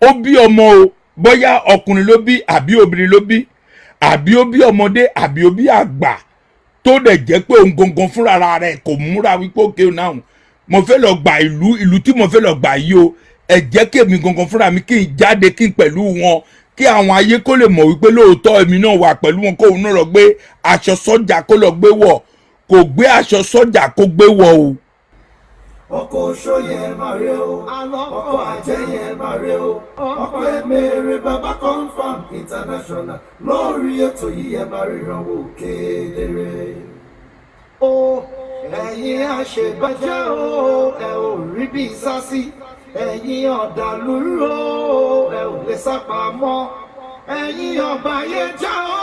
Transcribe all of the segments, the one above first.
ó bí ọmọ o bóyá ọkùnrin ló bí àbí obìnrin ló bí àbí ó bí ọmọdé àbí ó bí àgbà tó dẹ̀ jẹ́ pé òun gangan fúnra rẹ̀ kò múra wípé òkè náà mo fẹ́ lọ gba ìlú tí mo fẹ́ lọ gbà yìí o ẹ jẹ́ kí èmi gangan fúnra mi kí n jáde kí n pẹ̀lú wọn kí àwọn ayé kó lè mọ̀ wípé lóòótọ́ èmi náà wà pẹ̀lú wọn kóun náà lọ gbé aṣọ sọ́jà kó lọ gbé wọ̀ kò gbé aṣọ sọ́jà kó gbé wọ̀ o. ọkọ oṣó yẹn máa rẹ o ọkọ àjẹ́ yẹn máa rẹ o ọkọ Emere baba confam international lórí ètò yìí ẹ máa ríran wò kedere. ó ẹ̀yin àṣebàjẹ́ o ẹ ò rí bí sásí ẹ̀yin ọ̀dàlúrú o ẹ ò lè sá pamọ́ ẹ̀yin ọ̀bàyéjẹ́ o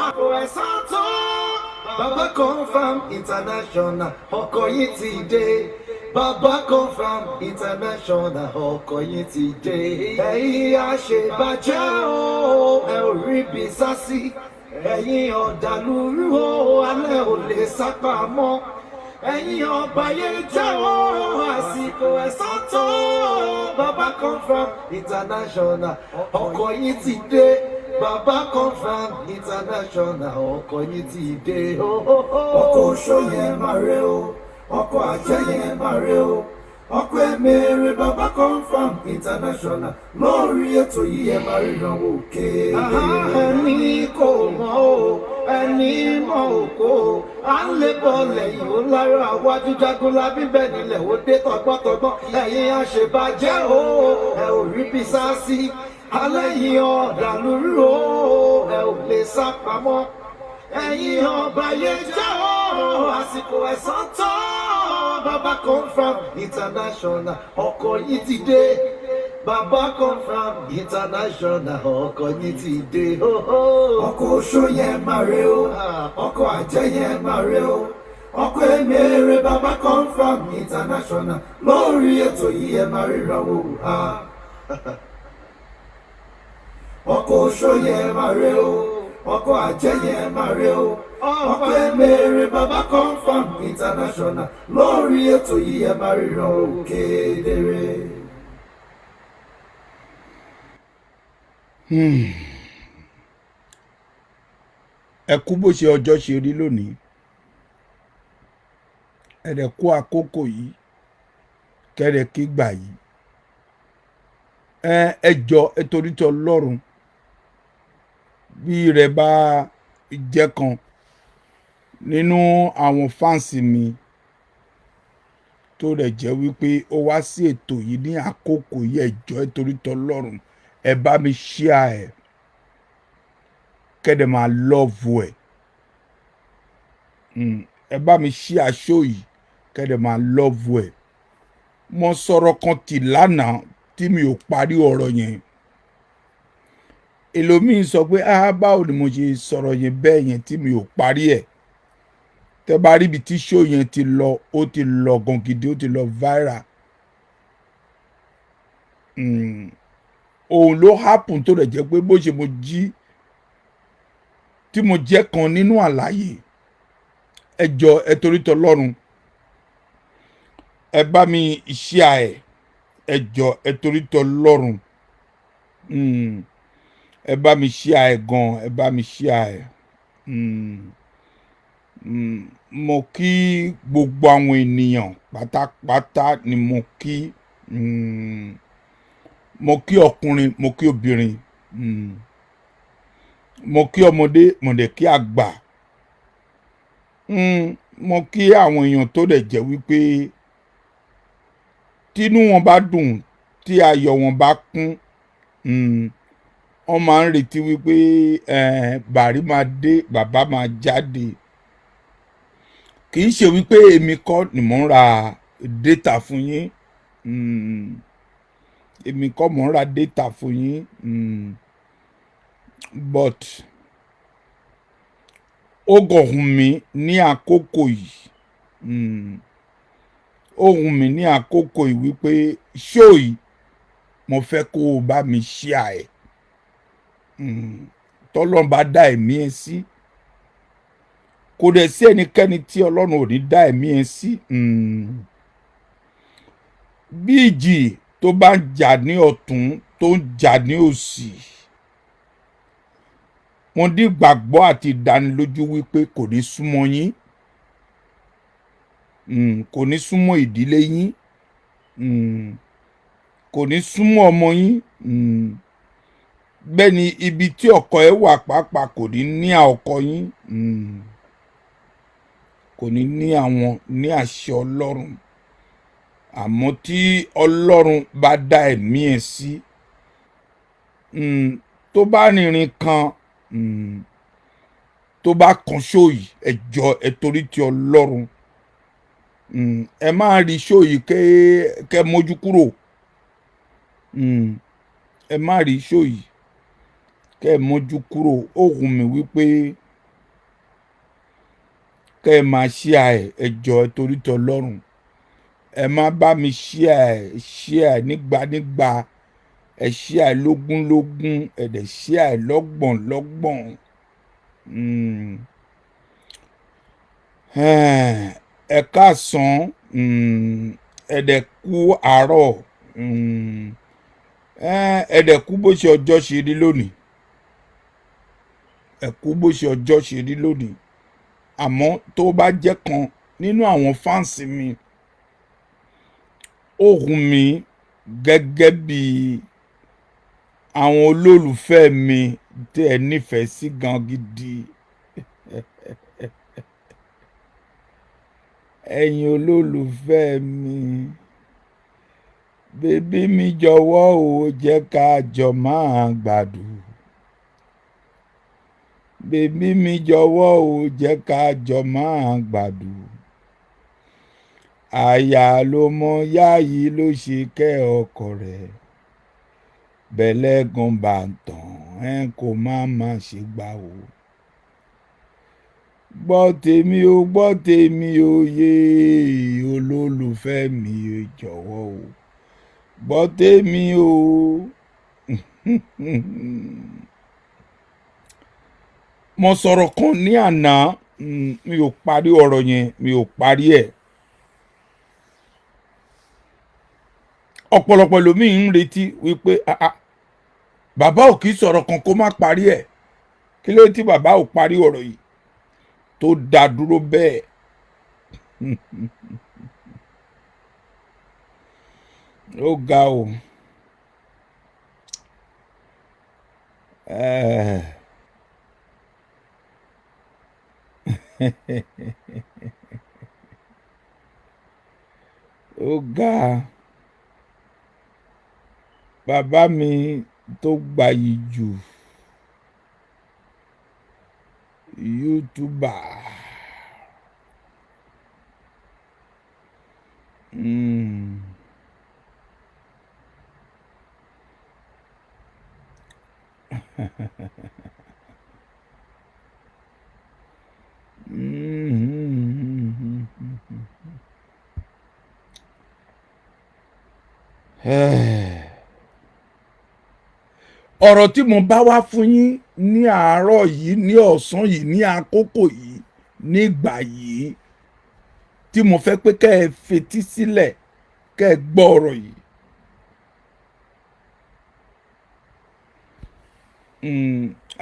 àpò ẹ̀sán tó baba confam international ọkọ yìí ti dé. Baba confam international ọkọ yín ti dé. ẹ̀yin àṣebàjẹ́ o ẹ ò rí bí sásí ẹ̀yin ọ̀dàlúrú o alẹ́ ò lè sá pamọ́ ẹ̀yin ọ̀bàyéjẹ́ o àsìkò ẹ̀san tó. Baba confam international ọkọ yín ti dé. Baba confam international ọkọ yín ti dé. ọkọ oṣó yẹn máa rẹ o ọkọ àjẹ́ yẹn máa rẹ o ọkọ Emere baba confam international lórí ètò yìí ẹ máa ríran wò kedere. ẹni kò mọ̀ o ẹni mọ̀ òkò à ń lè bọ̀ lẹ́yìn ó lára wájú jagunlá bíbẹ̀ nílẹ̀ ó dé tọgbọ́tọgbọ́n ẹ̀yin àṣebàjẹ́ o ẹ ò rí bí sásí alẹ́ yìí ọ̀dàlúrú o ẹ ò lè sá pamọ́ ẹ̀yin ọ̀bàyéjẹ́ o àsìkò ẹ̀san tó. Baba confam international ọkọ yìí ti dé. Baba confam international ọkọ yìí ti dé. ọkọ oṣó yẹn máa rẹ o ọkọ àjẹ́ yẹn máa rẹ o ọkọ Emere baba confam international lórí ètò yìí ẹ máa ríran wò. ọkọ oṣó yẹn máa rẹ o ọkọ àjẹ́ yẹn máa rẹ o ọkọ Emere baba confam international lórí ètò yìí ẹ máa ríran wò kedere. ẹ kú bó ṣe ọjọ́ ṣe rí lónìí ẹ dẹ̀ kú àkókò yìí kẹ́rẹ̀ kí gbà yìí ẹ jọ ẹ torí tọ lọ́rùn bí rẹ bá jẹ́ kan nínú àwọn fáǹsì mi tó rẹ̀ jẹ́ wípé ó wá sí ètò yìí ní àkókò yìí ẹ jọ ẹ torí tọ lọ́rùn ẹ bá mi share ẹ kẹ́dẹ̀ máa lọ́ọ̀vù ẹ̀ ẹ bá mi share show yìí kẹ́dẹ̀ máa lọ́ọ̀vù ẹ̀ mo sọ̀rọ̀ kan tì lánàá tí mi ò parí ọ̀rọ̀ yẹn èlòmíì sọ pé báwo ni mo ṣe sọ̀rọ̀ yẹn bẹ́ẹ̀ yẹn tí mi ò parí ẹ̀ tẹ́ bá rí ibi tí show yẹn ti lọ ó ti lọ gan gidi ó ti lọ viral òun ló happen tó rẹ̀ jẹ́ pé bó ṣe mo jí tí mo jẹ́ kan nínú àlàyé ẹ jọ ẹ torí tọ lọ́rùn ẹ bá mi share ẹ jọ ẹ torí tọ lọ́rùn ẹ bá mi share ẹ gan ẹ bá mi share ẹ mo kí gbogbo àwọn ènìyàn pátápátá ni mo kí ọkùnrin mo kí obìnrin mo kí ọmọdé mo dẹ̀ kí àgbà mo kí àwọn èèyàn tó dẹ̀ jẹ́ wípé tínú wọn bá dùn tí ayọ̀ wọn bá kún wọ́n máa ń retí wípé bàrí máa dé bàbá máa jáde kì í ṣe wípé èmi kọ́ ni mò ń ra data fún yín èmi kọ́ mò ń ra data fún yín but ó gọ̀hùn mi ní àkókò yìí ohun mi ní àkókò yìí wípé show yìí mo fẹ́ kó o bá mi share ẹ̀ tọ́lọ́run bá dá ẹ̀mí ẹ sí kò dẹ̀ sí ẹnikẹ́ni tí ọlọ́run ò ní dá ẹ̀mí ẹ sí bí ìjì tó bá ń jà ní ọ̀tún tó tó ń jà ní òsì mo ní ìgbàgbọ́ àti ìdánilójú wípé kò ní súnmọ́ yín, kò ní súnmọ́ ìdílé yín, kò ní súnmọ́ ọmọ yín, bẹ́ẹ̀ ni ibi tí ọkọ ẹ wà pàápàá kò ní ní ọkọ yín, kò ní ní àwọn ní àṣẹ Ọlọ́run. Àmọ́ tí Ọlọ́run bá dá ẹ̀mí ẹ̀ sí, tó bá rìnrìn kan, tó bá kan ṣóyì, ẹ jọ̀ọ́ ẹ torí ti Ọlọ́run, ẹ má rí ṣóyì kẹ́ mójú kúrò, ẹ má rí ṣóyì kẹ́ mójú kúrò. Ó wù mí wípé kẹ́ ẹ máa share ẹ jọ̀ọ́ ẹ torí ti Ọlọ́run. Ẹ má bá mi share nígbà ẹ share lógún ẹ dẹ̀ share lọ́gbọ̀n. Ẹ káàsán, ẹ dẹ̀ kú àárọ̀, ẹ dẹ̀ kú bó ṣe ọjọ́ ṣe rí lónìí, ẹ kú bó ṣe ọjọ́ ṣe rí lónìí. Àmọ́ tó bá jẹ́ kan nínú àwọn fáǹsì mi, ó wù mí gẹ́gẹ́ bí àwọn olólùfẹ́ mi tí ẹ nífẹ̀ẹ́ sí gan gidi. Ẹ̀yin olólùfẹ́ mi, bébí mi jọ̀wọ́ o jẹ́ ká jọ máa gbádùn. Bébí mi jọ̀wọ́ o jẹ́ ká jọ máa gbádùn. Aya ló mọ yáyí ló ṣe kẹ́ ọkọ rẹ̀. Bẹ̀lẹ́gàn bá ń tàn kó má ṣe gbà o. Gbọ́ tèmi o yé olólùfẹ́ mi jọ̀wọ́ o. Gbọ́ tèmi o. Mo sọ̀rọ̀ kan ní àná, mi ò parí ọ̀rọ̀ yẹn, mi ò parí ẹ̀. Ọ̀pọ̀lọpọ̀ lómi ń retí wípé bàbá ò kì í sọ̀rọ̀ kan kó má parí ẹ̀. Kí ló tí bàbá ò parí ọ̀rọ̀ yìí tó dá dúró bẹ́ẹ̀? Ó ga o. Ó ga. Bàbá mi tó gbayì jù, YouTuber. Ọ̀rọ̀ tí mo bá wá fún yín ní àárọ̀ yìí, ní ọ̀sán yìí, ní àkókò yìí, nígbà yìí tí mo fẹ́ pé kẹ́ ẹ fetí sílẹ̀, kẹ́ ẹ gbọ́ ọ̀rọ̀ yìí.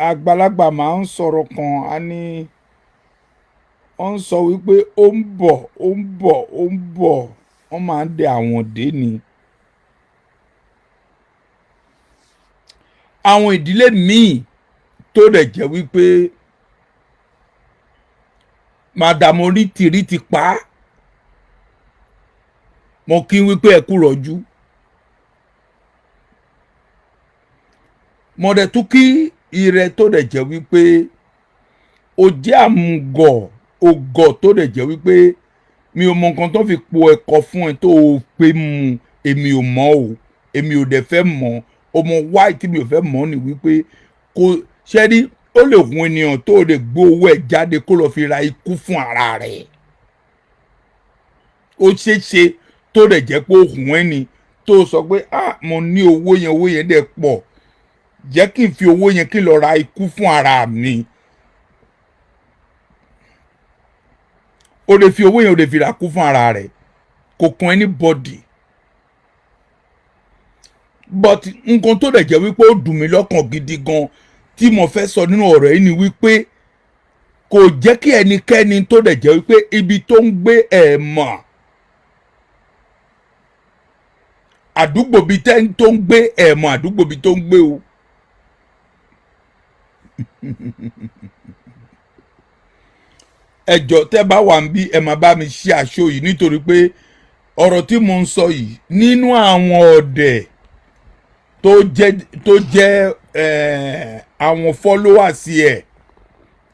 Àgbàlagbà máa ń sọ̀rọ̀ kan, a ní wọ́n sọ wípé ó ń bọ̀, wọ́n máa ń dẹ àwọn dé ni. Àwọn ìdílé míì tó dẹ̀ jẹ́ wípé madam onítìrí pa á, mo kí wípé ẹ kú rọ̀jú. Mo dẹ̀ tún kí ire tó dẹ̀ jẹ́ wípé ó jẹ́ àmùgọ̀ ògọ̀ tó dẹ̀ jẹ́ wípé mi ò mọ nǹkan tó fi po ẹ̀kọ́ fún ẹ tó o pé mu, èmi ò mọ̀ o, èmi ò dẹ̀ fẹ́ mọ̀. Ọmọ wáì tí mi ò fẹ́ mọ̀ ni wípé kò ṣẹ́rí, ó lè hun ènìyàn tó lè gbé owó ẹ̀ jáde kó lọ fi ra ikú fún ara rẹ̀. Ó ṣeéṣe tó dẹ̀ jẹ́ pé ó hun ẹni tó sọ pé mo ní owó yẹn dẹ̀ pọ̀, jẹ́ kí n fi owó yẹn kí n lọ ra ikú fún ara mi. O lè fi owó yẹn o lè fi ra ikú fún ara rẹ̀, kò kan anybody. but nǹkan tó dẹ̀ jẹ́ wípé ó dùn mí lọ́kàn gidi gan tí mo fẹ́ sọ nínú ọ̀rọ̀ yìí ni wípé kò jẹ́ kí ẹnikẹ́ni tó dẹ̀ jẹ́ wípé ibi tó ń gbé ẹ̀ mọ̀ àdúgbò bíi tẹ́ tó ń gbé ẹ̀ mọ̀ àdúgbò bíi tó ń gbé o. ẹjọ́ tẹ́ bá wà ń bí ẹ máa bá mi ṣe àṣọ yìí nítorí pé ọ̀rọ̀ tí mo ń sọ yìí nínú àwọn ọ̀dẹ̀ tó jẹ́ àwọn followers ẹ̀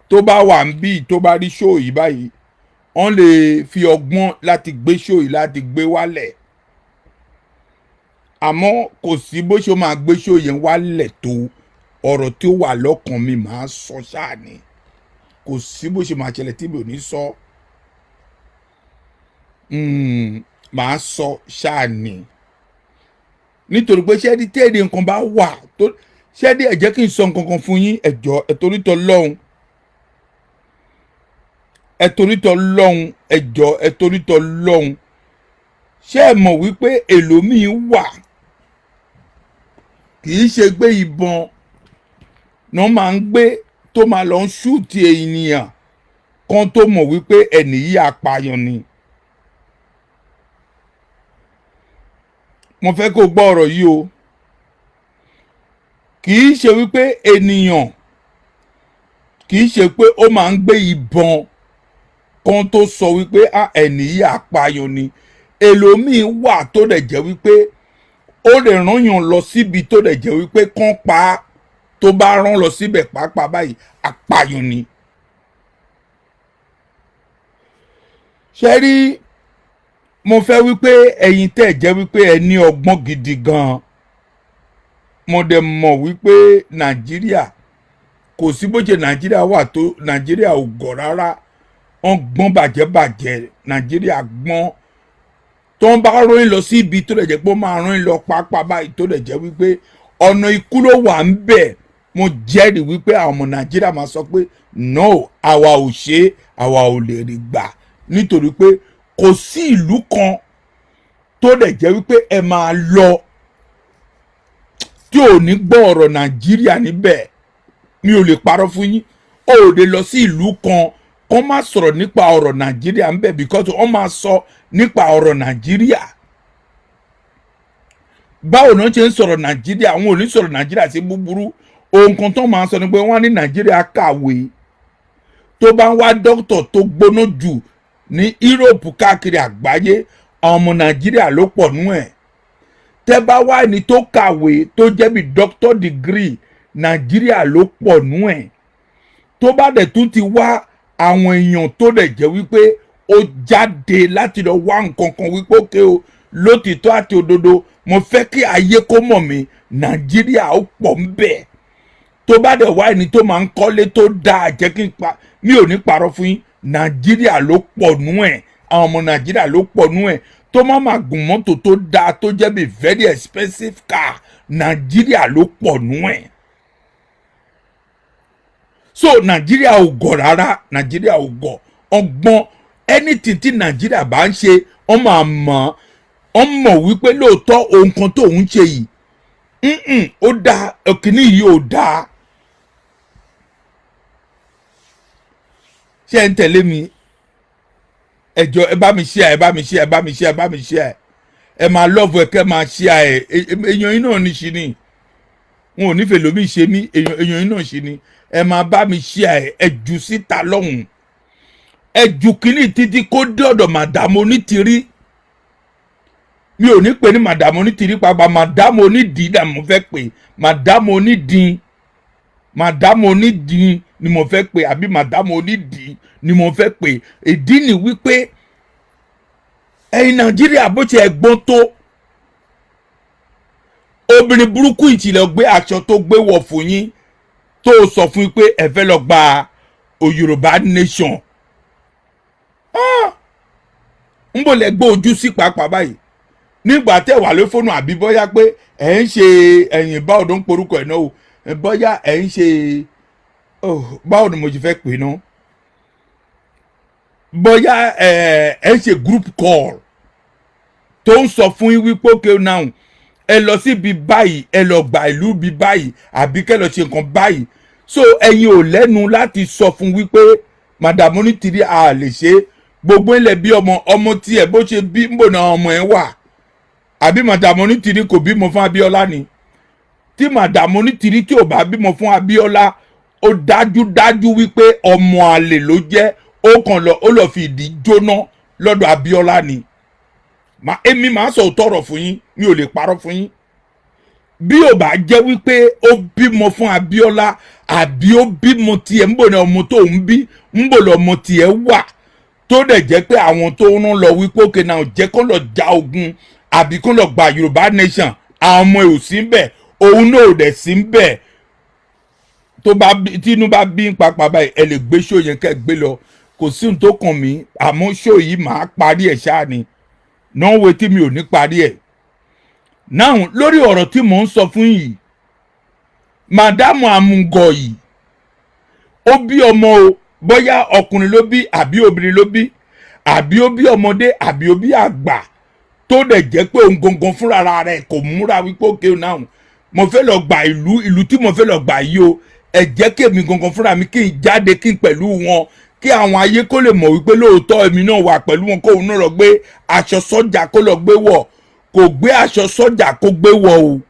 tó bá wà ń bí tó bá rí show yìí báyìí wọ́n lè fi ọgbọ́n láti gbé show yìí láti gbé wálẹ̀ àmọ́ kò sí bó ṣe máa gbé show yẹn wálẹ̀ tó ọ̀rọ̀ tí ó wà lọ́kàn mi máa sọ ṣáà ni kò sí bó ṣe máa ṣẹlẹ̀ tí mi ò ní sọ máa sọ ṣáà ni nítorí pé ṣẹ́ẹ́dí tẹ́ẹ̀dì nǹkan bá wà tó ṣẹ́ẹ́dí ẹ jẹ́ kí n sọ nǹkan kan fún yín ẹ̀jọ̀ ẹ̀torítọ̀ lọ́hùn ẹ̀torítọ̀ lọ́hùn ẹ̀jọ̀ ẹ̀torítọ̀ lọ́hùn ṣé ẹ mọ̀ wípé èlòmíín wà kì í ṣe gbé ìbọn náà máa ń gbé tó máa lọ ń ṣúùtì ènìyàn kan tó mọ̀ wípé ẹnì yìí apààyàn ni. mo fẹ́ kó gbọ́ ọ̀rọ̀ yìí o kì í ṣe wípé ènìyàn kì í ṣe pé ó máa ń gbé ìbọn kan tó sọ wípé ẹnì yìí apààyàn ni èlòmíì wà tó dẹ̀ jẹ́ wípé ó lè rán yàn lọ síbi tó dẹ̀ jẹ́ wípé kán pa á tó bá rán lọ síbẹ̀ pàápàá báyìí apààyàn ni. ṣe rí mo fẹ́ wípé ẹ̀yin tẹ́ jẹ́ wípé ẹ ní ọgbọ́n gidi gan-an mo dẹ̀ mọ̀ wípé nàìjíríà kò sí bó ṣe nàìjíríà wà tó nàìjíríà ò gọ̀ rárá wọ́n gbọ́n bàjẹ́ nàìjíríà gbọ́n tó ń bá ròyìn lọ sí ibi tó lè jẹ́ pé ó máa ròyìn lọ pápá báyìí tó lè jẹ́ wípé ọ̀nà ikú ló wà ń bẹ̀ mo jẹ́rìí wípé àwọn ọmọ nàìjíríà máa sọ pé no àwa ò ṣe àwa ò lè rí gbà nítorí pé kò sí ìlú kan tó lè jẹ́ wípé ẹ máa lọ tí ò ní gbọ́ ọ̀rọ̀ nàìjíríà níbẹ̀ mi ò lè parọ́ fún yín ó lè lọ sí ìlú kan kó má sọ̀rọ̀ nípa ọ̀rọ̀ nàìjíríà ń bẹ̀ because wọ́n máa sọ nípa ọ̀rọ̀ nàìjíríà báwo ni wọ́n ṣe ń sọ̀rọ̀ nàìjíríà àwọn ò ní sọ̀rọ̀ nàìjíríà sí búburú ohun kan tó máa sọ ni pé wọ́n ní nàìjíríà kàwé tó bá ń wá dókítà tó gbóná jù ní Europe káàkiri àgbáyé àwọn ọmọ nàìjíríà ló pọ̀ nú ẹ̀ tẹ́ bá wá ẹni tó kàwé tó jẹ́ bí doctor degree nàìjíríà ló pọ̀ nú ẹ̀ tó bá dẹ̀ tún ti wá àwọn èèyàn tó dẹ̀ jẹ́ wípé ó jáde láti lọ wá nǹkan kan wípé ókè o lótìtọ́ àti òdodo mo fẹ́ kí ayé kó mọ̀ mí nàìjíríà ó pọ̀ ń bẹ̀ tó bá dẹ̀ wá ẹni tó máa ń kọ́lé tó dáa jẹ́ kí n pa mi ò ní parọ́ fún yín nàìjíríà ló pọ̀ nú ẹ̀ àwọn ọmọ nàìjíríà ló pọ̀ nú ẹ̀ tó má máa gùn mọ́tò tó dáa tó jẹ́ bí very expensive car nàìjíríà ló pọ̀ nú ẹ̀ so nàìjíríà ò gọ̀ rárá nàìjíríà ò gọ̀ ọgbọ́n anything tí nàìjíríà bá ń ṣe wọ́n máa mọ̀ wọ́n mọ̀ wípé lóòótọ́ ohun kan tó ń ṣe yìí ó dáa òkìní yìí ò dáa ṣé ẹ ń tẹ̀lé mi ẹ jọ̀ọ́ ẹ bá mi share ẹ bá mi share ẹ bá mi share ẹ bá mi share ẹ máa love ẹ kẹ́ máa share ẹ èèyàn yín náà ní ṣe ni wọn ò nífẹ̀ẹ́ lómi ṣe mí èèyàn yín náà ṣe ni ẹ máa bá mi share ẹ jù síta lọ́hùn ẹ jù kínní títí kó dé ọ̀dọ̀ màdàmú onítìrí mi ò ní pè ní màdàmú onítìrí pàápàá màdàmú onídìí náà mo fẹ́ pè màdàmú onídìí ni mo fẹ́ pè àbí màdàmú onídìí ni mo fẹ́ pè ìdí ni wípé ẹ̀yin nàìjíríà bó ti ẹ̀gbọ́n tó obìnrin burúkú ìtìlẹ̀ gbé aṣọ tó gbé wọ̀ fún yín tó sọ fún yín pé ẹ fẹ́ lọ gba Yorùbá nation ń bò lẹ gbé ojú sí pàápàá báyìí nígbà tẹ́ wà ló fóònù àbí bóyá pé ẹ ń ṣe ẹ̀yìn báwo ló ń porúkọ ẹ̀ náà o bóyá ẹ ń ṣe báwo ni mo ti fẹ́ pè náà bóyá ẹ ń ṣe group call tó ń sọ fún yín wípé okay now ẹ lọ síbi báyìí ẹ lọ gba ìlú bí báyìí àbí kẹ́ lọ ṣe nǹkan báyìí so ẹ̀yin ò lẹ́nu láti sọ fún wípé Madam Onítìrí a lè ṣe gbogbo ilẹ̀ bí ọmọ tiẹ̀ bó ṣe bí ń bò náà ọmọ ẹ̀ wà àbí Madam Onítìrí kò bímọ fún Abíọ́lá ni tí Madam Onítìrí tí ò bá bímọ fún Abíọ́lá ó dájúdájú wípé ọmọ àlè ló jẹ́ ó lọ fi ìdí jóná lọ́dọ̀ Abíọ́lá ni èmi máa sọ òtọ́rọ̀ fún yín mi ò lè parọ́ fún yín bí ò bá jẹ́ wípé ó bímọ fún Abíọ́lá àbí ó bímọ tiẹ̀ ń bò ní ọmọ tó ń bí ń bò lọ́mọ tiẹ̀ wà tó dẹ̀ jẹ́ pé àwọn tó ń lọ wípé òkè náà jẹ́ kó lọ ja ogun àbí kó lọ gba Yorùbá nation àwọn ọmọ ẹ̀ ò sí ń bẹ̀ òun náà ò dẹ̀ sí ń bẹ̀ tí inú bá bí ń papà báyìí ẹ lè gbé ṣó yẹn kẹ́ gbé lọ kò sí ohun tó kàn mí àmọ́ ṣó yìí màá parí ẹ̀ ṣáà ni náà wo tí mi ò ní parí ẹ̀ náà lórí ọ̀rọ̀ tí mò ń sọ fún yìí Madam Amúngọ̀ yìí ó bí ọmọ o bóyá ọkùnrin ló bí àbí obìnrin ló bí àbí ó bí ọmọdé àbí ó bí àgbà tó dẹ̀ jẹ́ pé òun gangan fúnra rẹ̀ kò múra wípé òkè náà mo fẹ́ lọ gba ìlú tí mo fẹ́ lọ gbà yìí o ẹ jẹ́ kí èmi gangan fúnra mi kí n jáde kí n pẹ̀lú wọn kí àwọn ayé kó lè mọ̀ wípé lóòótọ́ èmi náà wà pẹ̀lú wọn kóun náà lọ gbé aṣọ sọ́jà kó lọ gbé wọ̀ kò gbé aṣọ sọ́jà kó gbé wọ̀ o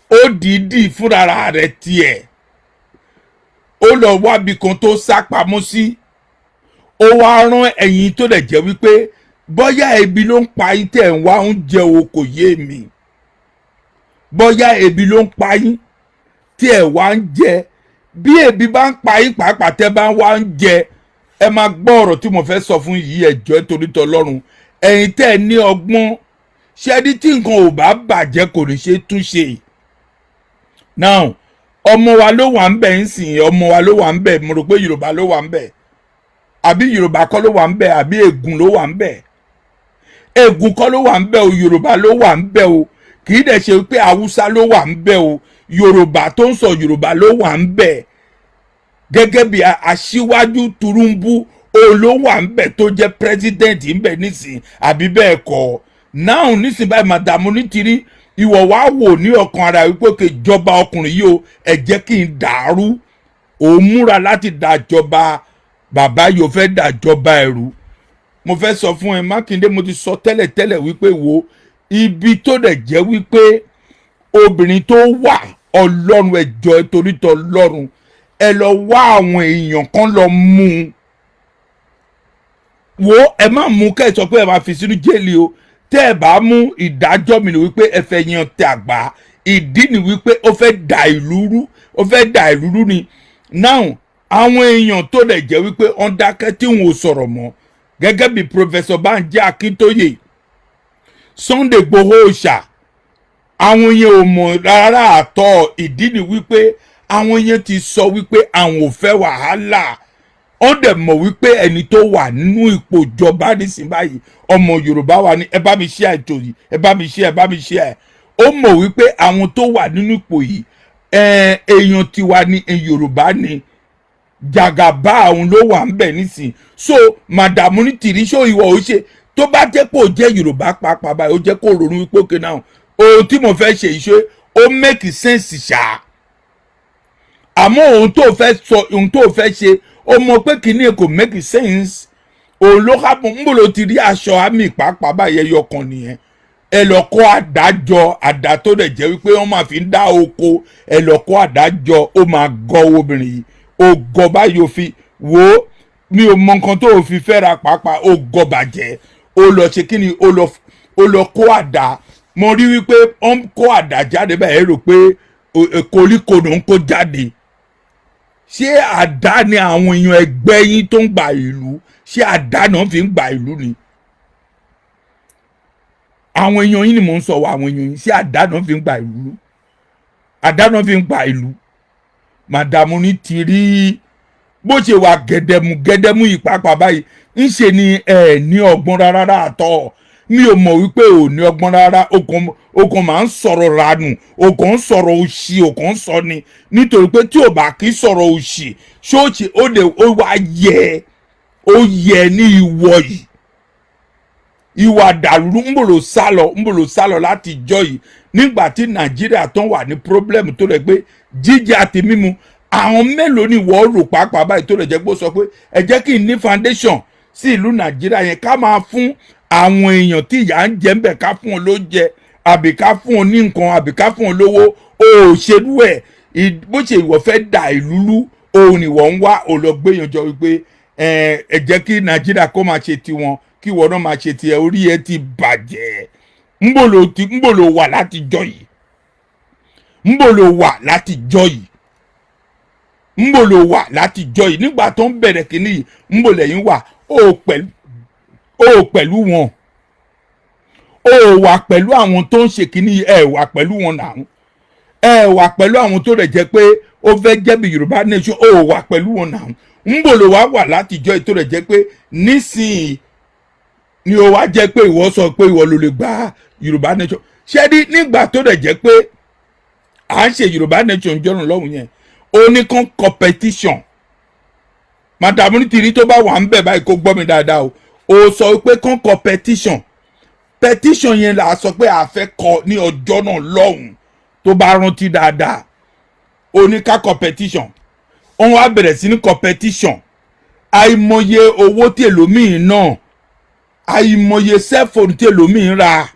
ó dìídì fúnra rẹ̀ tiẹ̀ ó lọ wábi kan tó sá pamọ́ sí ó wá rán ẹ̀yin tó dẹ̀ jẹ́ wípé bóyá ebi ló ń pa yín tẹ̀ ń wá oúnjẹ o kò yé mi bóyá ebi ló ń pa yín tí ẹ̀ wá ń jẹ bí ebi bá ń pa yín pàápàá tẹ́ bá ń wá ń jẹ ẹ máa gbọ́ ọ̀rọ̀ tí mo fẹ́ sọ fún yìí ẹ̀jọ́ torí tọlọ́run ẹ̀yin tẹ́ ẹ ní ọgbọ́n ṣẹ́ni tí nǹkan ò bá bàjẹ́ kò ní ṣe túnṣe now ọmọ wa ló wà ń bẹ̀ ń sìn ọmọ wa ló wà ń bẹ̀ mo rò pé Yorùbá ló wà ń bẹ̀ àbí Yorùbá kọ́ ló wà ń bẹ̀ àbí Ègùn ló wà ń bẹ̀ Ègùn kọ́ ló wà ń bẹ̀ o Yorùbá ló wà ń bẹ̀ o kì í dẹ̀ ṣe pé Haúsá ló wà ń bẹ̀ o Yorùbá tó ń sọ Yorùbá ló wà ń bẹ̀ gẹ́gẹ́ bí aṣíwájú Tinubu òun ló wà ń bẹ̀ tó jẹ́ president ń bẹ̀ nísìn àbí bẹ́ẹ̀ kọ́ náà nísìn báyìí Madam Onítìrí ìwọ wá wò ní ọkàn ara wípé kò jọba ọkùnrin yìí o ẹ jẹ́ kí n dàrú òun múra láti dàjọba bàbá yóò fẹ́ dàjọba ẹ̀rú mo fẹ́ sọ fún ẹ Mákindé mo ti sọ tẹ́lẹ̀ wípé wo ibi tó dẹ̀ jẹ́ wípé obìnrin tó wà Ọlọ́run ẹjọ́ torí tọlọ́run ẹ lọ wá àwọn èèyàn kan lọ mú un wo ẹ má mú kẹ́ ẹ sọ pé ẹ máa fi sínú jẹ́ẹ̀lì o tẹ́ ẹ bá mú ìdájọ́ mi ni wípé ẹ fẹ́ yan tẹ àgbà ìdí ni wípé ó fẹ́ dà ìlú rú ni now àwọn èèyàn tó dẹ̀ jẹ́ wípé wọ́n dákẹ́ tí wọn ò sọ̀rọ̀ mọ́ gẹ́gẹ́ bí Professor Banji Akintoye Sunday Igboho Òòṣà àwọn yẹn ò mọ̀ rárá àtọ̀ ìdí ni wípé àwọn yẹn ti sọ wípé àwọn ò fẹ́ wàhálà wọ́n dẹ̀ mọ̀ wípé ẹni tó wà nínú ipò ìjọba nísìnyí báyìí ọmọ Yorùbá wa ni ẹ bá mi share ètò yìí ẹ bá mi share ó mọ̀ wípé àwọn tó wà nínú ipò yìí èèyàn tiwa ní Yorùbá ni Jàgàbá àwọn ló wà ń bẹ̀ nísìnyí so Madam Onítìrí ṣó ìwọ ò ṣe tó bá jẹ́ pé ó jẹ́ Yorùbá pàápàá báyìí ó jẹ́ kó ronú wípé òkè náà ohun tí mo fẹ́ ṣe ìṣe ó make sense ṣá àmọ́ ohun tó fẹ́ ṣe ó mọ̀ pé kìíní kò make sense òun ló hábọ̀ ń bò ló ti rí aṣọ àmì pàápàá báyìí ẹyọ kan nìyẹn ẹ lọ kó àdájọ àdá tó dẹ̀ jẹ́ wípé wọ́n máa fi ń dá oko ẹ lọ kó àdájọ ó máa gọ obìnrin yìí ó gọ báyìí ó fi wò ó mi ò mọ nǹkan tó fi fẹ́ ra pàápàá ó gọ bàjẹ́ ó lọ ṣe kí ni ó lọ kó àdá mo rí wípé ó ń kó àdá jáde báyìí rò pé koríko ló ń kó jáde ṣé àdá ni àwọn èèyàn ẹgbẹ́ yín tó ń gba ìlú ṣé àdá náà fi ń gba ìlú ni àwọn èèyàn yín ni mò ń sọ wọ àwọn èèyàn yín ṣé àdá náà fi ń gba ìlú àdá náà fi ń gba ìlú Madam Onítìrí bó ṣe wà gẹ̀dẹ̀mú ìpapà báyìí ń ṣe ni ẹ ní ọgbọ́n rárá àtọ́ mi ò mọ̀ wípé ò ní ọgbọ́n rárá okùn máa ń sọ̀rọ̀ ranù okùn ń sọ̀rọ̀ òṣì okùn ń sọ ni nítorí pé tí ò bá kí sọ̀rọ̀ òṣì ṣóòṣì ó wá yẹ ní ìwọ yìí ìwà dàlúrú ń bò ló sálọ láti jọ yìí nígbà tí nàìjíríà tán wà ní problem tó rẹ̀ pé jíjẹ àti mímu àwọn mélòó ni wọ́n rò pàápàá báyìí tó rẹ̀ jẹ́ pé ó sọ pé ẹ jẹ́ kí n ní foundation sí ìlú nàìjíríà yẹn ká máa fún àwọn èèyàn tí ìyà ń jẹ ń bẹ̀ ká fún wọn lóúnjẹ àbí ká fún wọn ní nǹkan àbí ká fún wọn lówó òṣèlú ẹ̀ bó ṣe ìwọ fẹ́ da ìlú lú òun ni wọ́n ń wá olùgbéyànjọ wípé ẹ jẹ́ kí nàìjíríà kó máa ṣe tiwọn kí ìwọ náà máa ṣe tiẹ̀ orí ẹ ti bàjẹ́ ńbò ló wà láti jọ yìí ńbò ló wà láti jọ yìí ńbò ló wà láti jọ yìí nígbà tó ń bẹ̀rẹ̀ kínní yìí ńbò lẹ́yìn wà ó pẹ̀lú wọn ó wà pẹ̀lú àwọn tó ń ṣe kínní ẹ wà pẹ̀lú wọn náà ẹ wà pẹ̀lú àwọn tó rẹ̀ jẹ́ pé ó fẹ́ jẹ́ bí yorùbá nation ó wà pẹ̀lú wọn náà ńbò ló wà láti jọ yìí tó rẹ̀ jẹ́ pé nísìnyí ni ó wá jẹ́ pé ìwọ sọ pé ìwọ ló lè gba yorùbá nation ṣé ní nígbà tó rẹ̀ jẹ́ pé à ń ṣe yorùbá nation jọ̀rùn lọ́hùn yẹn ó ní kan competition madam nítìrí tó bá wà ń bẹ̀ báyìí kó gbọ́ mi dáadáa o ó sọ pé kan competition petition yẹn là á sọ pé a fẹ́ kọ ní ọjọ́ náà lọ́hùn tó bá rántí dáadáa ó ní ká competition òun á bẹ̀rẹ̀ sí ní competition àìmọye owó tí èlòmíì náà àìmọye cellphone tí èlòmíì ra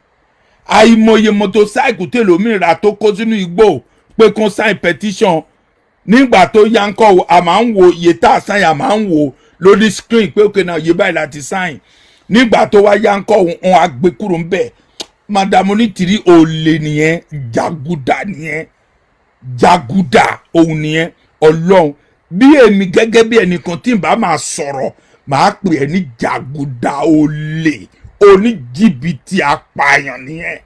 àìmọye motorcycle tí èlòmíì ra tó kó sínú igbó pé kán sign petition nígbà tó yá ń kọ́ a máa ń wo iye tá a sign a máa ń wo lórí screen pé òkè náà iye báyìí láti sign nígbà tó wá yá ń kọ́ wọn á gbé kúrò ń bẹ̀ madam onítìrí olè nìyẹn jàgùdà nìyẹn jàgùdà òun nìyẹn ọlọ́run bí èmi gẹ́gẹ́ bí ẹnìkan tí n bá máa sọ̀rọ̀ màá pè ẹ́ ní jàgùdà olè oníjìbìtì apààyàn nìyẹn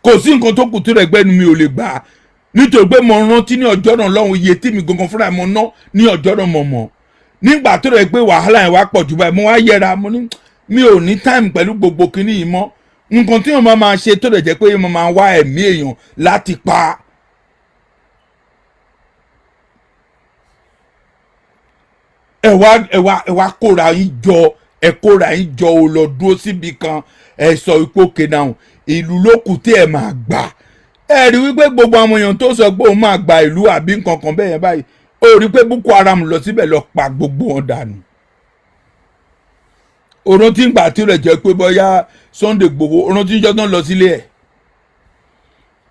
kò sí nǹkan tó kù tó rẹ̀ gbẹ́nu mi ò lè gbà nítorí pé mo rántí ní ọjọ́ náà lọ́hùn iye tí mi gangan fúnra mo ná ní ọjọ́ náà mọ̀mọ́ nígbà tó rẹ̀ pé wàhálà yẹn wá pọ̀ jù báyìí mo wá yẹra mo ní mi ò ní time pẹ̀lú gbogbo kinní yìí mọ́ nǹkan tí mo máa ṣe tó rẹ̀ jẹ́ pé mo máa wá ẹ̀mí èèyàn láti pa ẹ wá kóra yín jọ ò lọ dúró síbi kan ẹ sọ ipò kéde ìlú lókù tí ẹ máa gbà ẹ rí wípé gbogbo àwọn èèyàn tó sọ pé òun máa gba ìlú àbí nǹkan kan bẹ́ẹ̀ yẹn báyìí ó rí pé Boko Haram lọ síbẹ̀ lọ pa gbogbo wọn dànù òun tí ń gbà tí ó rẹ̀ jẹ́ pé bóyá Sunday Igboho òun tí ń jọ́ tán lọ sílé ẹ̀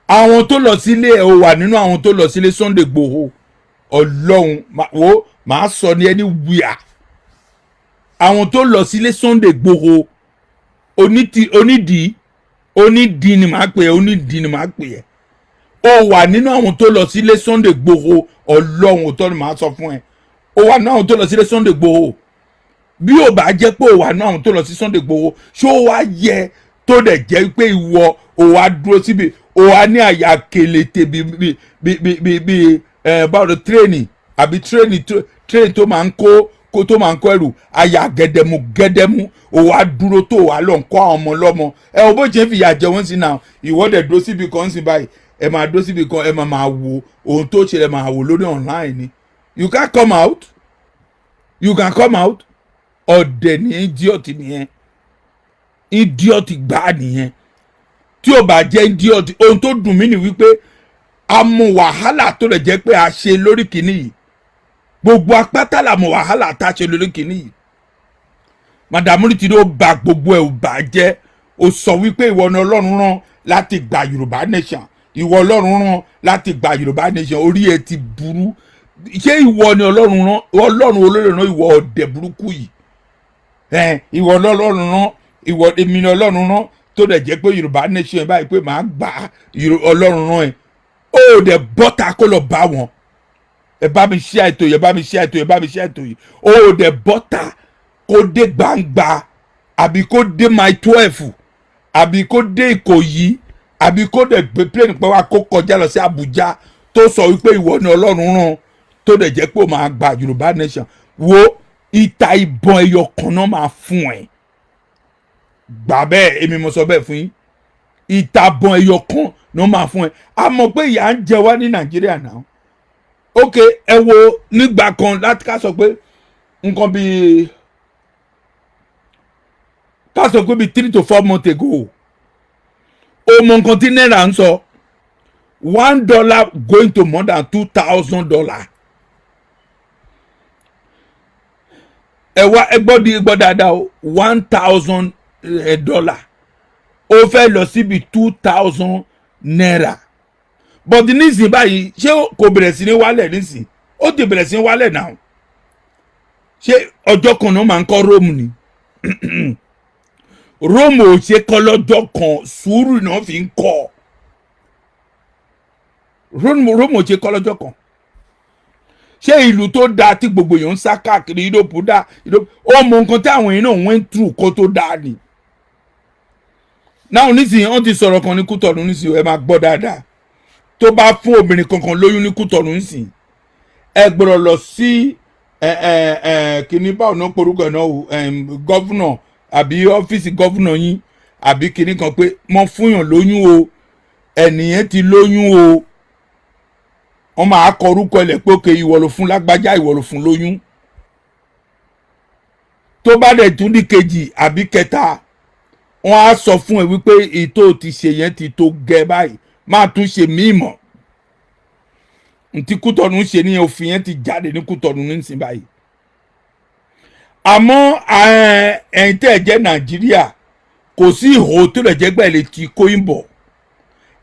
àwọn tó lọ sílé ẹ̀ ó wà nínú àwọn tó lọ sílé Sunday Igboho ọlọ́run wo màá sọ ní ẹni wíà àwọn tó lọ sílé Sunday Igboho onídìí ni màá pè é onídìí ni màá pè é ó wà nínú àwọn tó lọ sílé Sunday Igboho ọlọ́run òótọ́ ni màá sọ fún ẹ ó wà nínú àwọn tó lọ sílé Sunday Igboho bí ò bá jẹ́ pé ó wà nínú àwọn tó lọ sí Sunday Igboho ṣó wá yẹ tó dẹ̀ jẹ́ pé ìwọ ò wá dúró síbi ò wá ní àyà kelete bí báwo tírẹ́nì àbí tírẹ́nì tó máa ń kó tó máa ń kó ẹrù àyà gẹdẹmú ò wá dúró tó wà lọ ń kó àwọn ọmọ lọ́mọ ẹ ò bó ṣe ń fìyà jẹ wọ́n sí náà ìwọ́dẹ̀ dúró síbi kan sí báyìí ẹ máa dúró síbi kan ẹ máa wo ohun tó ṣe ẹ máa wò lórí online ni you can come out ọ̀dẹ̀ ní idiot nìyẹn idiot gbá nìyẹn tí ò bá jẹ́ idiot ohun tó dùn mí ni wípé a mọ wàhálà tó lè jẹ́ pé a ṣe lórí kìíní yìí gbogbo apáta la mọ wàhálà tá a ṣe lórí kìíní yìí madamu ti ló ba gbogbo ẹ̀ ò bá jẹ́ ó sọ wípé ìwọ ni Ọlọ́run rán láti gba Yorùbá nation ìwọ Ọlọ́run rán láti gba Yorùbá nation orí ẹ ti burú ṣé ìwọ ni Ọlọ́run rán Ọlọ́run olórí rán ìwọ ọ̀dẹ̀ burúkú yìí ìwọ Ọlọ́run rán ìwọ èmi ni Ọlọ́run rán tó dẹ̀ jẹ́ pé Yorùbá nation báyìí pé màá gbà Ọlọ́run rán ẹ ó dẹ̀ bọ́ta kó lọ bá wọn ẹ bá mi ṣe ètò yìí ẹ bá mi ṣe ètò yìí ẹ bá mi ṣe ètò yìí ó dẹ̀ bọ́ta kó dé gbangba àbí kó dé mile 12 àbí kó dé Ìkòyí àbí kó dẹ̀ gbé plane pẹ́ wá kó kọjá lọ sí Àbújá tó sọ wípé ìwọ ni Ọlọ́run rán tó dẹ̀ jẹ́ pé ó máa gba Yorùbá nation wo ìta ìbọn ẹyọ kan náà máa fún ẹ gbà bẹ́ẹ̀ èmi mo sọ bẹ́ẹ̀ fún yín ìtàbọn ẹyọ kan ló máa fún ẹ a mọ̀ pé ìyà ń jẹ wá ní Nàìjíríà náà ok ẹ wo nígbà kan láti ká sọ pé nǹkan bíi ká sọ pé bíi 3 to 4 months ago ó mọ nǹkan tí náírà ń sọ $1 going to more than $2,000. ẹ wá ẹ gbọ́ dáadáa o $1,000 ó fẹ́ lọ síbi 2,000 naira but nísìnyí báyìí ṣé kò bẹ̀rẹ̀ sí ní wálẹ̀ nísìnyí ó ti bẹ̀rẹ̀ sí ní wálẹ̀ náà ṣé ọjọ́ kan náà máa ń kọ́ róòmù ni róòmù ò ṣe kọ́ lọ́jọ́ kan sùúrù náà fi ń kọ́ róòmù ò ṣe kọ́ lọ́jọ́ kan ṣé ìlú tó dáa tí gbogbo èèyàn ń sá káàkiri Europe dáa ó mọ nǹkan tí àwọn èèyàn náà went through kó tó dáa ni náà nísìnyí wọ́n ti sọ̀rọ̀ kan ní Kútọ̀nù nísìnyí ẹ máa gbọ́ dáadáa tó bá fún obìnrin kankan lóyún ní Kútọ̀nù nísìnyí ẹ gbọ́dọ̀ lọ sí kìíní báwo náà porúkọ náà o gọ́vùnà àbí ọ́fíìsì gọ́vùnà yín àbí kìíní kan pé mo fúnyàn lóyún o ẹnìyẹn ti lóyún o wọ́n máa kọ orúkọ ilẹ̀ pé òkè ìwọ ló fún lágbájá ìwọ ló fún lóyún tó bá dẹ̀ tún ní kejì àbí kẹta wọ́n á sọ fún ẹ wípé ètò ti ṣe yẹn ti tó gẹ báyìí máa tún ṣe míì mọ́ ntí Kútọ̀nù ṣe ní òfin yẹn ti jáde ní Kútọ̀nù nísìnyí báyìí àmọ́ ẹ̀yin tẹ́ ẹ jẹ́ Nàìjíríà kò sí ìhò tó lè jẹ́ gbẹ̀lẹ̀ tí kóyìn bọ̀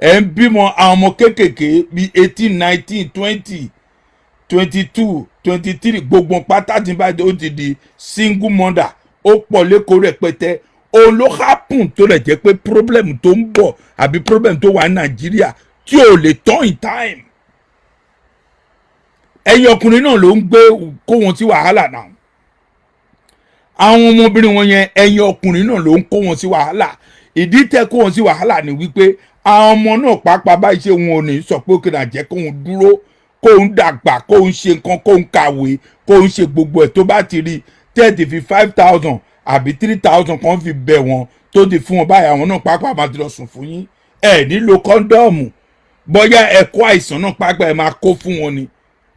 ẹ̀ ń bímọ àwọn ọmọ kéékèèké bíi 18 19 20 22 23 gbogbo pátá tí báyìí ó ti di single mother ó pọ̀ lẹ́kọ̀ọ́ rẹpẹtẹ òun ló happen tó lè jẹ́ pé problem tó ń bọ̀ àbí problem tó wà ní Nàìjíríà tí ò lè tán in time ẹ̀yin ọkùnrin náà ló ń gbé kó wọn sí wàhálà náà àwọn ọmọbìnrin wọn yẹn ẹ̀yin ọkùnrin náà ló ń kó wọn sí wàhálà ìdí tẹ́ kó wọn sí wàhálà ni wípé àwọn ọmọ náà pàápàá báyìí ṣe wọn ò ní sọ pé òkè náà jẹ́ kó wọn dúró kó ń dàgbà kó ń ṣe nǹkan kó ń kàwé kó ń ṣe gbogbo ẹ̀ tó bá ti rí tẹ́ẹ̀tì fi 5,000 àbí 3,000 kan fi bẹ̀ wọ́n tó ti fún wọn báyìí àwọn náà pàápàá máa ti lọ sùn fún yín ẹ̀ nílò kọ́ńdọ́ọ̀mù bóyá ẹ̀kọ́ àìsàn náà pàápàá ẹ̀ máa kó fún wọn ni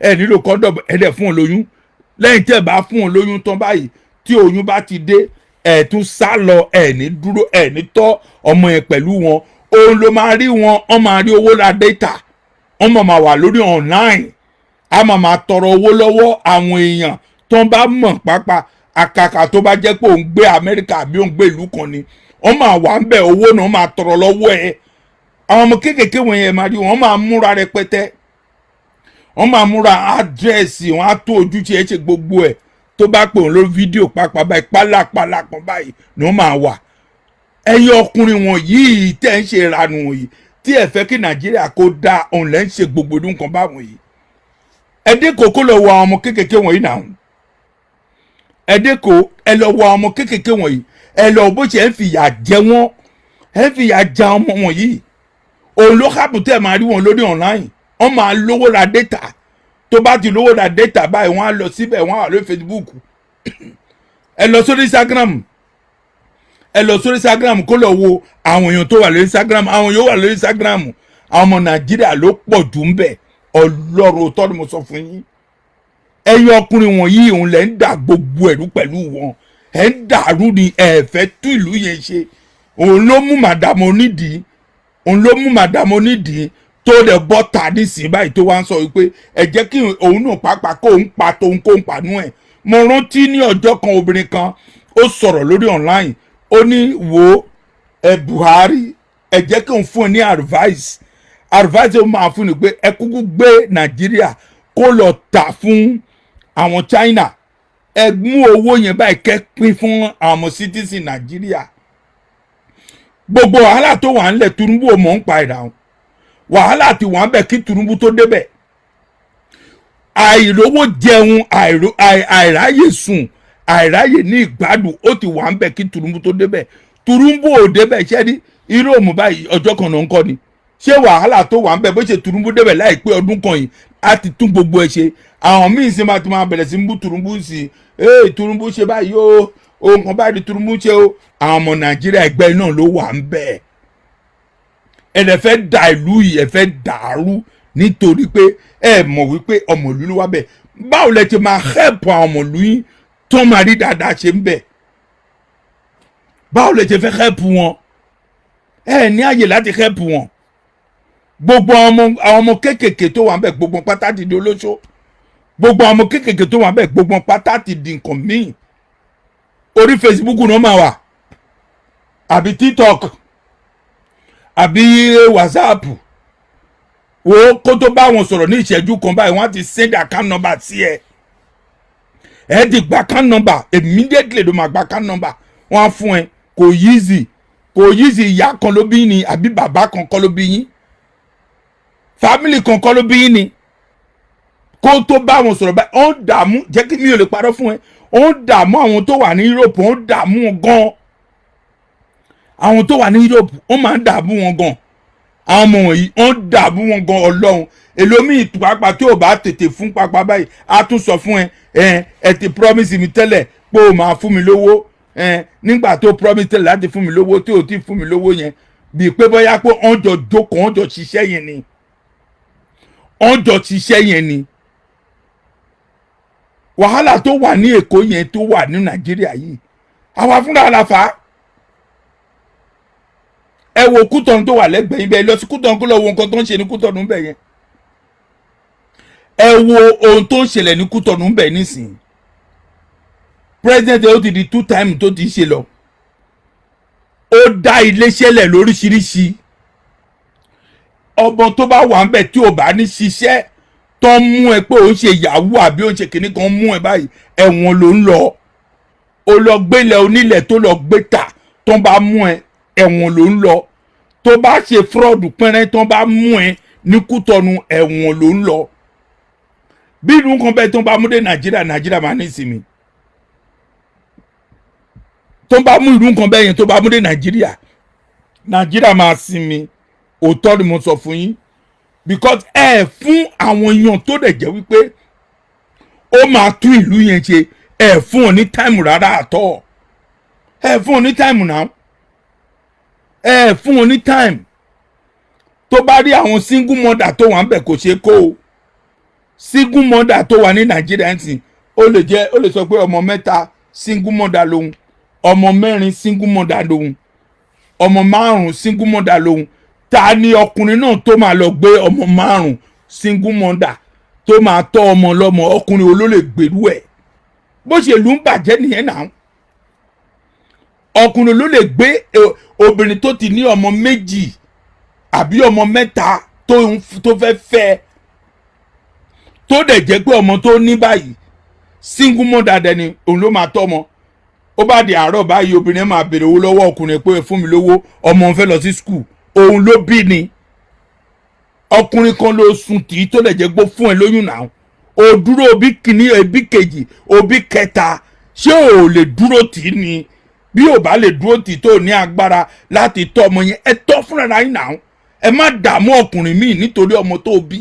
ẹ̀ nílò kọ́ńdọ́ọ̀mù ẹ̀ dẹ̀ fún wọn lóyún lẹ́yìn tẹ́ ẹ̀ bá fún wọn lóyún tán báyìí tí oyún bá ti dé ẹ̀ tún sá lọ ẹ̀ ní dúró ẹ̀ ní tọ́ ọmọ yẹn pẹ̀lú wọn òun ló máa rí wọn wọ́n máa rí owó ra data wọ́n máa wà lórí online a máa tọrọ owó lọ́wọ́ àwọn èèyàn tó bá mọ̀ pápá àkàkà tó bá jẹ́ pé òun gbé Amẹ́ríkà àbí òun gbé ìlú kan ni wọ́n máa wà ń bẹ̀ owó náà máa tọrọ lọ́wọ́ ẹ̀ àwọn ọmọ kéékèèké wọn yẹn máa rí wọn máa múra rẹpẹtẹ wọ́n máa múra àdírẹ́sì wọn á tó ojú tí ẹ ṣe gbogbo ẹ̀ tó bá pè wọn lórí fídíò pápá báyìí pálapàla kan báyìí ni wọ́n máa wà ẹ̀yin ọkùnrin wọn yìí tẹ́ ń ṣe ìranù wọ̀nyí tí ẹ fẹ́ kí Nàìjíríà kó dáa òun lẹ́ ń ṣe gbogbo ọdún kan báwọn yìí ẹdẹ́kọ̀ kó lọ wọ àwọn ọmọ kéékèèké wọ̀nyí náà ẹdẹ́kọ̀ ẹ lọ wọ àwọn ọmọ kéékèèké wọ̀nyí ẹ lọ bó ṣe ń fìyà jẹ wọ́n ẹ ń fìyà jẹ ọmọ wọ̀nyí òun ló kápù tẹ́ máa rí wọn lórí online wọ́n máa lówó ra data tó bá ti lówó ra data báyìí wọ́n á lọ síbẹ̀ wọ́n á wà lórí Facebook ẹ lọ sórí Instagram kó lọ wo àwọn èèyàn tó wà lórí Instagram àwọn yóò wà lórí Instagram àwọn ọmọ Nàìjíríà ló pọ̀ jù ń bẹ̀ Ọlọ́run tọ́ ni mo sọ fún yín ẹ̀yin ọkùnrin wọ̀nyí òun lẹ́ ń dà gbogbo ẹ̀rú pẹ̀lú wọn ẹ̀ ń dàrú ni ẹ̀ fẹ́ tú ìlú yẹn ṣe òun ló mú màdàmú onídìí tó lè bọ́ ta nísìnyí báyìí tó wá ń sọ wípé ẹ jẹ́ kí òun náà pàápàá kó ń pa tóun kó ń panú ẹ̀ mo rántí ní ọjọ́ kan obìnrin kan ó sọ̀rọ̀ lórí online ó ní wo Buhari ẹ jẹ́ kí òun fún ẹ ní advice ó máa fún ni pé ẹ kúkú gbé Nàìjíríà kó lọ tà fún àwọn China ẹ mú owó yẹn báyìí kẹ́ pín fún àwọn citizen Nàìjíríà gbogbo wàhálà tó wà ńlẹ̀ Tinubu ò mọ̀ ń pa ìdáhùn wàhálà tí wọ́n bẹ̀ kí Tinubu tó débẹ̀ àìrówó jẹun àìráyè sùn àìráyè ní ìgbádùn ó ti wà ń bẹ̀ kí Tinubu tó débẹ̀ Tinubu ò débẹ̀ ṣẹ́ ní irú òmù báyìí ọjọ́ kan náà ń kọ́ ni ṣé wàhálà tó wà ń bẹ̀ bó ṣe Tinubu débẹ̀ láìpẹ́ ọdún kan yìí á ti tún gbogbo ẹ̀ ṣe àwọn míì sì máa ti máa bẹ̀rẹ̀ sí ń bú Tinubu sí Tinubu ṣe báyìí ó nǹkan báyìí Tinubu ṣe ó àwọn ọmọ Nàìjíríà ẹgbẹ́ náà ló wà ń bẹ̀ ẹ fẹ́ da ìlú yìí ẹ fẹ́ dàrú nítorí pé ẹ mọ̀ wípé ọmọ ìlú ló wà bẹ̀ báwo lẹ ti máa help àwọn ọmọ ìlú yín tó máa rí dáadáa ṣe ń bẹ̀ báwo lè ṣe fẹ́ help wọn ẹ ní àyè láti help wọn gbogbo àwọn ọmọ kéékèèké tó wà ń bẹ̀ gbogbo pátá ti di olóṣó gbogbo àwọn ọmọ kéékèèké tó wà ń bẹ̀ gbogbo pátá ti di nǹkan míì orí Facebook náà máa wà àbí TikTok àbí WhatsApp wo kó tó bá wọn sọ̀rọ̀ ní ìṣẹ́jú kan báyìí wọ́n á ti send account number sí ẹ ti gba account number immediately ló máa gba account number wọ́n á fún ẹ kò easy ìyá kan ló bí ni àbí bàbá kan kọ́ ló bí yín family kan kọ́ ló bí yín ni kó tó bá wọn sọ̀rọ̀ báyìí ó ń dààmú jẹ́ kí mi ò lè parọ́ fún ẹ ó ń dààmú àwọn tó wà ní Europe ó ń dààmú wọn gan àwọn tó wà ní Europe ó máa ń dààmú wọn gan àwọn ọmọ wọ̀nyí ó ń dààmú wọn gan Ọlọ́run èlòmíì pàápàá tí ò bá tètè fún pàápàá báyìí á tún sọ fún ẹ ti promise mi tẹ́lẹ̀ pé o máa fún mi lówó nígbà tó promise tẹ́lẹ̀ láti fún mi lówó tí o ti fún mi lówó yẹn bíi pé bóyá pé wọ́n jọ jókòó wọ́n jọ ṣiṣẹ́ yẹn ni wàhálà tó wà ní Èkó yẹn tó wà ní Nàìjíríà yìí àwa fúnra la fà á ẹ wo Kútọ̀nù tó wà lẹ́gbẹ̀ẹ́ ibẹ̀ lọ sí Kútọ̀nù kó lọ wo nǹkan tó ń ṣe ní Kútọ̀nù bẹ̀ yẹn ẹ wo ohun tó ń ṣẹlẹ̀ ní Kútọ̀nù bẹ̀ nísìnyí president ó ti di 2 times tó ti ṣe lọ ó dá iléeṣẹ́ lẹ̀ lóríṣiríṣi ọmọ tó bá wà ń bẹ̀ tí ò bá ní ṣiṣẹ́ tó ń mú ẹ pé ó ń ṣe yahoo àbí ó ń ṣe kìnnì kan mú ẹ báyìí ẹ̀wọ̀n ló ń lọ ó lọ gbélẹ̀ onílẹ̀ tó lọ gbé tà tó bá mú ẹ ẹ̀wọ̀n ló ń lọ tó bá ṣe fraud pẹ́rẹ́ tó bá mú ẹ ní Kútọ̀nù ẹ̀wọ̀n ló ń lọ bí irú kan bẹ́ẹ̀ tó bá mú dé Nàìjíríà máa ní ìsinmi tó bá mú irú kan bẹ́ẹ̀ yẹn tó bá mú dé Nàìjíríà máa sinmi òótọ́ ni mo sọ fún yín because ẹ fún àwọn èèyàn tó dẹ̀ jẹ́ wípé ó máa tún ìlú yẹn ṣe ẹ fún ọ ní táìmù rárá àtọ́ ẹ fún ọ ní táìmù náà ẹ fún ọ ní táìmù tó bá rí àwọn single mother tó wà ń bẹ̀ kò ṣe kó o single mother tó wà ní Nàìjíríà ń sìn ó lè sọ pé ọmọ 3 single mother lòun ọmọ 4 single mother lòun ọmọ 5 single mother lòun ta ni ọkùnrin náà tó máa lọ gbé ọmọ 5 single mother tó máa tọ́ ọmọ lọ́mọ ọkùnrin olólè gbèrú ẹ̀ bó ṣe lù ń bàjẹ́ nìyẹn náà ọkùnrin ló lè gbé obìnrin tó ti ní ọmọ 2 àbí ọmọ 3 tó fẹ́ tó dẹ̀ jẹ́ pé ọmọ tó ní báyìí single mother dẹni òun ló máa tọ́ ọmọ ó bá di àárọ̀ báyìí obìnrin máa béèrè owó lọ́wọ́ ọkùnrin pé fún mi lówó ọmọ fẹ́ lọ sí school òun ló bí ni ọkùnrin kan ló sùn tì í tó lè jẹ́ gbó fún ẹ lóyún náà ó dúró òbí kìíní òbí kejì òbí kẹta ṣé ò lè dúró tì í ni bí ò bá lè dúró tì í tó ní agbára láti tọ́ ọmọ yẹn ẹ tọ́ fúnra yín náà ẹ má dààmú ọkùnrin míì nítorí ọmọ tó bí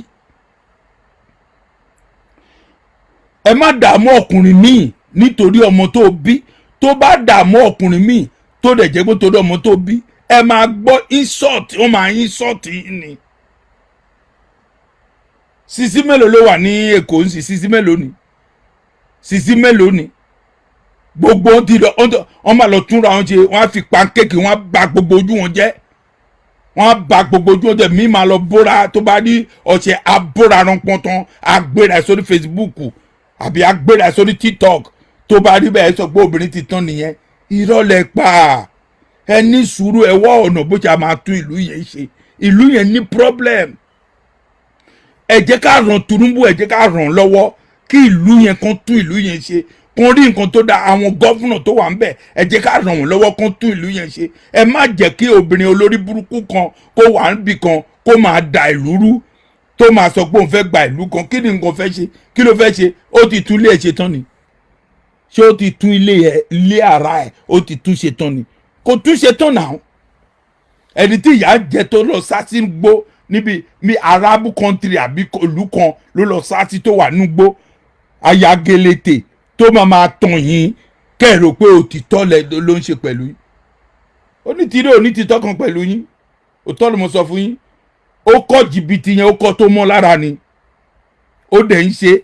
ẹ má dààmú ọkùnrin míì nítorí ọmọ tó bí tó bá dààmú ọkùnrin míì tó dẹ̀ jẹ́ pé torí ọmọ tó bí ẹ máa gbọ́ insult wọ́n máa insult yín ni sisi mélòó ló wà ní Èkó ń sì sisi mélòó ni gbogbo ti lọ wọ́n máa lọ túnra wọn ṣe wọ́n á fi pancake wọ́n á bà gbogbo ojú wọn jẹ́ wọ́n á bà gbogbo ojú wọn jẹ́ mi máa lọ bóra tó bá ní ọṣẹ abóra ránpọ́n tán agbéra sórí Facebook àbí agbéra sórí TikTok tó bá rí bẹ́ẹ̀ sọ pé obìnrin ti tán nìyẹn irọ́ lẹ pa ẹ ní sùúrù ẹ wá ọ̀nà bó ṣe máa tún ìlú yẹn ṣe ìlú yẹn ní problem ẹ jẹ́ ká ràn Tinubu ẹ jẹ́ ká ràn lọ́wọ́ kí ìlú yẹn kan tún ìlú yẹn ṣe kan rí nǹkan tó dáa àwọn gọ́fúnà tó wà ń bẹ̀ ẹ jẹ́ ká ràn wọ́n lọ́wọ́ kan tún ìlú yẹn ṣe ẹ má jẹ́ kí obìnrin olórí burúkú kan kó wà níbì kan kó máa da ìlú rú tó máa sọ pé òun fẹ́ gba ìlú kan kí ni nǹkan fẹ́ ṣe kí ló fẹ́ ṣe ó ti tún ilé ẹ̀ ṣe tán ni ṣé ó ti tún ilé ara ẹ̀ ó ti tún ṣe tán ni kò tún ṣe tán náà ẹni tí ìyá jẹ tó lọ sásí gbó níbi Arab country àbí ìlú kan ló lọ sásí tó wà núgbó ayagelete tó máa tàn yín kẹ́rò pé òtítọ́ ló ń ṣe pẹ̀lú yín onítìrí onítìtọ́ kan pẹ̀lú yín òtọ́ ló mo sọ fún yín ó kọ́ jìbìtì yẹn ó kọ́ tó mọ́ lára ni ó dẹ̀ ń ṣe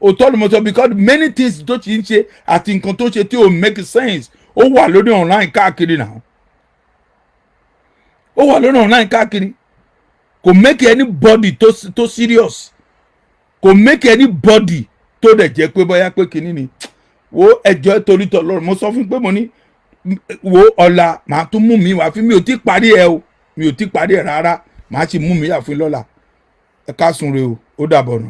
òtọ́ ló mo sọ because many things tó ti ń ṣe àti nǹkan tó ṣe tí ò make sense ó wà lórí online káàkiri náà, ó wà lórí online káàkiri, kò make anybody tó serious, kò make anybody tó dẹ̀ jẹ́ pé bóyá pé kinní ni wo ẹjọ́ torí tọlọ́run. mo sọ fún pé mo ní wo ọ̀la màá tún mú mi wá fún mi ò tí parí ẹ o, mi ò tí parí ẹ rárá, màá sì mú mi wá fún lọ́la. Ẹ ká sùn re o, ó dàbọ̀ nù.